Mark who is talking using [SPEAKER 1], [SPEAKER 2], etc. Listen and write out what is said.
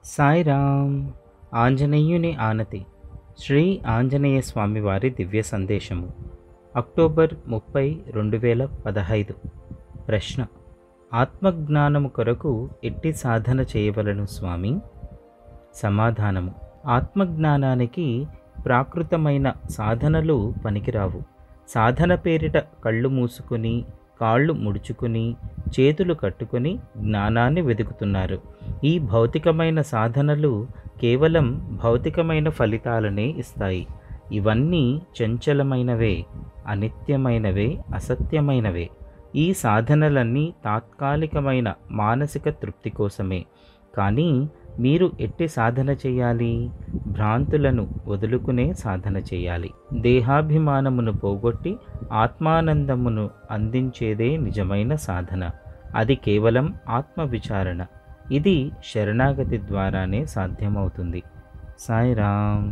[SPEAKER 1] సాయిరామ్. ఆంజనేయుని ఆనతి. శ్రీ ఆంజనేయ స్వామివారి దివ్య సందేశము. అక్టోబర్ 30, 2015. ప్రశ్న: ఆత్మజ్ఞానము కొరకు ఎట్టి సాధన చేయవలను స్వామి? సమాధానము: ఆత్మజ్ఞానానికి ప్రాకృతమైన సాధనలు పనికిరావు. సాధన పేరిట కళ్ళు మూసుకుని, కాళ్ళు ముడుచుకుని, చేతులు కట్టుకుని జ్ఞానాన్ని వెతుకుతున్నారు. ఈ భౌతికమైన సాధనలు కేవలం భౌతికమైన ఫలితాలనే ఇస్తాయి. ఇవన్నీ చంచలమైనవే, అనిత్యమైనవే, అసత్యమైనవే. ఈ సాధనలన్నీ తాత్కాలికమైన మానసిక తృప్తి కోసమే. కానీ మీరు ఎట్టి సాధన చేయాలి? భ్రాంతులను వదులుకునే సాధన చేయాలి. దేహాభిమానమును పోగొట్టి ఆత్మానందమును అందించేదే నిజమైన సాధన. అది కేవలం ఆత్మవిచారణ. ఇది శరణాగతి ద్వారానే సాధ్యమవుతుంది. సాయిరామ్.